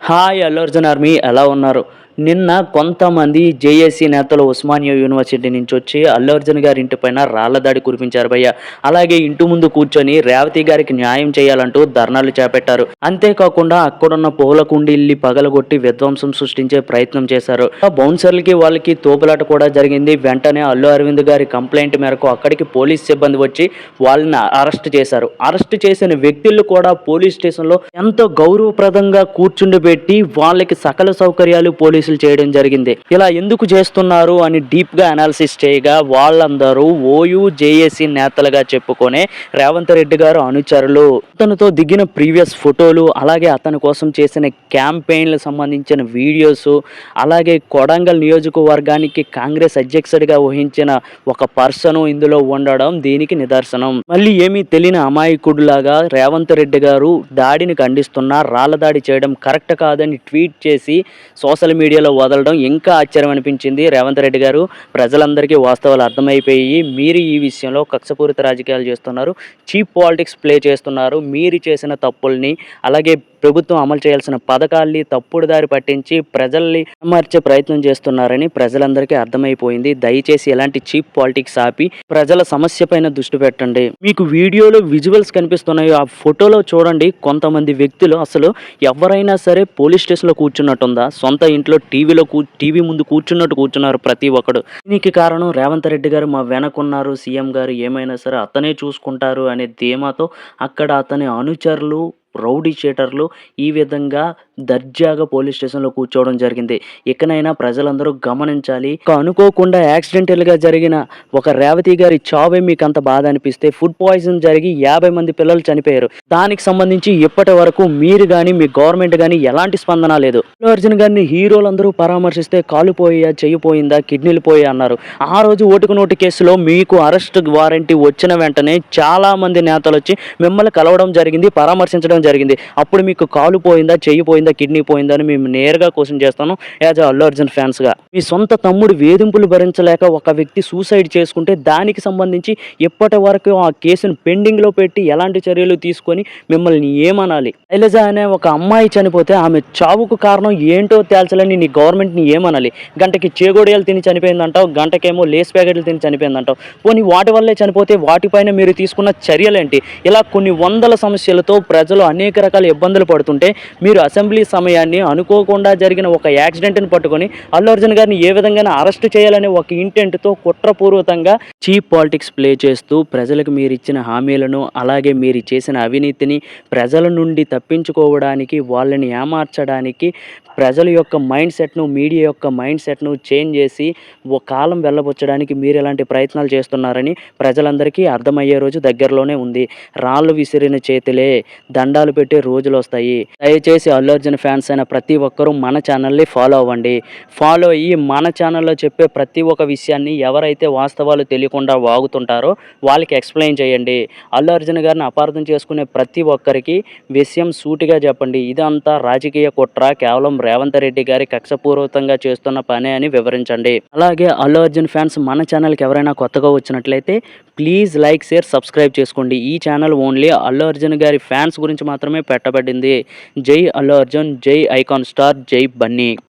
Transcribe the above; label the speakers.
Speaker 1: Hi Allu Arjun army ఎలా ఉన్నారు? నిన్న కొంతమంది జేఏసీ నేతలు ఉస్మానియా యూనివర్సిటీ నుంచి వచ్చి అల్లు అర్జున్ గారి ఇంటి పైన రాళ్ల దాడి కురిపించారు భయ్య. అలాగే ఇంటి ముందు కూర్చొని రేవతి గారికి న్యాయం చేయాలంటూ ధర్నాలు చేపట్టారు. అంతేకాకుండా అక్కడున్న పూల కుండీల్ని పగలగొట్టి విధ్వంసం సృష్టించే ప్రయత్నం చేశారు. బౌన్సర్లకి వాళ్ళకి తోపులాట కూడా జరిగింది. వెంటనే అల్లు అరవింద్ గారి కంప్లైంట్ మేరకు అక్కడికి పోలీస్ సిబ్బంది వచ్చి వాళ్ళని అరెస్ట్ చేశారు. అరెస్ట్ చేసిన వ్యక్తులు కూడా పోలీస్ స్టేషన్లో ఎంతో గౌరవప్రదంగా కూర్చుండబెట్టి వాళ్ళకి సకల సౌకర్యాలు పోలీసులు చేయడం జరిగింది. ఇలా ఎందుకు చేస్తున్నారు అని డీప్ గా అనాలిసిస్ చేయగా వాళ్ళందరూ ఓయూ జేఏసీ నేతలుగా చెప్పుకునే రేవంత్ రెడ్డి గారు అనుచరులు. అతనితో దిగిన ప్రీవియస్ ఫోటోలు, అలాగే అతని కోసం చేసిన క్యాంపెయిన్లకు సంబంధించిన వీడియోస్, అలాగే కొడంగల్ నియోజకవర్గానికి కాంగ్రెస్ అధ్యక్షుడిగా వహించిన ఒక పర్సన్ ఇందులో ఉండడం దీనికి నిదర్శనం. మళ్ళీ ఏమీ తెలియని అమాయకుడిలాగా రేవంత్ రెడ్డి గారు దాడిని ఖండిస్తున్న రాళ్ల దాడి చేయడం కరెక్ట్ కాదని ట్వీట్ చేసి సోషల్ మీడియాలో వదలడం ఇంకా ఆశ్చర్యం అనిపించింది రేవంత్ రెడ్డి గారు. ప్రజలందరికీ వాస్తవాలు అర్థమైపోయి మీరు ఈ విషయంలో కక్షపూరిత రాజకీయాలు చేస్తున్నారు, చీప్ పాలిటిక్స్ ప్లే చేస్తున్నారు. మీరు చేసిన తప్పుల్ని, అలాగే ప్రభుత్వం అమలు చేయాల్సిన పథకాల్ని తప్పుడు దారి పట్టించి ప్రజల్ని మార్చే ప్రయత్నం చేస్తున్నారని ప్రజలందరికీ అర్థమైపోయింది. దయచేసి ఎలాంటి చీప్ పాలిటిక్స్ ఆపి ప్రజల సమస్య పైన దృష్టి పెట్టండి. మీకు వీడియోలో విజువల్స్ కనిపిస్తున్నాయి, ఆ ఫోటోలో చూడండి. కొంతమంది వ్యక్తులు అసలు ఎవరైనా సరే పోలీస్ స్టేషన్లో కూర్చున్నట్టుందా? సొంత ఇంట్లో టీవీ ముందు కూర్చున్నట్టు కూర్చున్నారు ప్రతి ఒక్కడు. దీనికి కారణం రేవంత్ రెడ్డి గారు మా వెనకున్నారు, సీఎం గారు ఏమైనా సరే అతనే చూసుకుంటారు అనే ధీమాతో అక్కడ అతని అనుచరులు, రౌడీ షీటర్లు ఈ విధంగా దర్జాగా పోలీస్ స్టేషన్లో కూర్చోవడం జరిగింది. ఇకనైనా ప్రజలందరూ గమనించాలి. అనుకోకుండా యాక్సిడెంటల్గా జరిగిన ఒక రేవతి గారి చావే మీకు అంత బాధ అనిపిస్తే, ఫుడ్ పాయిజన్ జరిగి 50 మంది పిల్లలు చనిపోయారు. దానికి సంబంధించి ఇప్పటి వరకు మీరు కానీ మీ గవర్నమెంట్ కానీ ఎలాంటి స్పందన లేదు. అల్లు అర్జున్ గారిని హీరోలందరూ పరామర్శిస్తే కాలు పోయా, చెయ్యి పోయిందా, కిడ్నీలు పోయా అన్నారు. ఆ రోజు ఓటుకు నోటు కేసులో మీకు అరెస్ట్ వారెంటీ వచ్చిన వెంటనే చాలా మంది నేతలు వచ్చి మిమ్మల్ని కలవడం జరిగింది, పరామర్శించడం జరిగింది. అప్పుడు మీకు కాలు పోయిందా, చెయ్యి పోయిందా, కిడ్నీ పోయిందా అని మేము నేరుగా క్వశ్చన్ చేస్తాను యాజ్ అల్లు అర్జున్ ఫ్యాన్స్గా. మీ సొంత తమ్ముడు వేధింపులు భరించలేక ఒక వ్యక్తి సూసైడ్ చేసుకుంటే దానికి సంబంధించి ఇప్పటి వరకు ఆ కేసును పెండింగ్లో పెట్టి ఎలాంటి చర్యలు తీసుకొని మిమ్మల్ని ఏమనాలి? శైలజ అనే ఒక అమ్మాయి చనిపోతే ఆమె చావుకు కారణం ఏంటో తేల్చాలని నీ గవర్నమెంట్ని ఏమనాలి? గంటకి చేగోడియాలు తిని చనిపోయిందంటావు, గంటకేమో లేస్ ప్యాకెట్లు తిని చనిపోయిందంటావు. పోనీ వాటి వల్లే చనిపోతే వాటిపైన మీరు తీసుకున్న చర్యలేంటి? ఇలా కొన్ని వందల సమస్యలతో ప్రజలు అనేక రకాల ఇబ్బందులు పడుతుంటే మీరు అసెంబ్లీ సమయాన్ని అనుకోకుండా జరిగిన ఒక యాక్సిడెంట్ని పట్టుకొని అల్లు అర్జున్ గారిని ఏ విధంగా అరెస్ట్ చేయాలనే ఒక ఇంటెంట్తో కుట్రపూర్వకంగా చీప్ పాలిటిక్స్ ప్లే చేస్తూ ప్రజలకు మీరు ఇచ్చిన హామీలను, అలాగే మీరు చేసిన అవినీతిని ప్రజల నుండి తప్పించుకోవడానికి, వాళ్ళని ఏమార్చడానికి ప్రజల యొక్క మైండ్ సెట్ను, మీడియా యొక్క మైండ్ సెట్ను చేంజ్ చేసి ఒక కాలం వెళ్ళబుచ్చడానికి మీరు ఎలాంటి ప్రయత్నాలు చేస్తున్నారని ప్రజలందరికీ అర్థమయ్యే రోజు దగ్గరలోనే ఉంది. రాళ్ళు విసిరిన చేతులే దండాలు పెట్టే రోజులు వస్తాయి. దయచేసి అల్లు అర్జున్ ఫ్యాన్స్ అయిన ప్రతి ఒక్కరూ మన ఛానల్ని ఫాలో అవ్వండి. ఫాలో అయ్యి మన ఛానల్లో చెప్పే ప్రతి ఒక్క విషయాన్ని ఎవరైతే వాస్తవాలు తెలియకుండా వాగుతుంటారో వాళ్ళకి ఎక్స్ప్లెయిన్ చేయండి. అల్లు అర్జున్ గారిని అపార్థం చేసుకునే ప్రతి ఒక్కరికి విషయం సూటిగా చెప్పండి. ఇదంతా రాజకీయ కుట్ర, కేవలం రేవంత్ రెడ్డి గారి కక్షపూర్వకంగా చేస్తున్న పనే అని వివరించండి. అలాగే అల్లు అర్జున్ ఫ్యాన్స్ మన ఛానల్కి ఎవరైనా కొత్తగా వచ్చినట్లయితే ప్లీజ్ లైక్, షేర్, సబ్స్క్రైబ్ చేసుకోండి. ఈ ఛానల్ ఓన్లీ అల్లు అర్జున్ గారి ఫ్యాన్స్ గురించి మాత్రమే పెట్టబడింది. జై అల్లు అర్జున్, జై ఐకాన్ స్టార్, జై బన్నీ.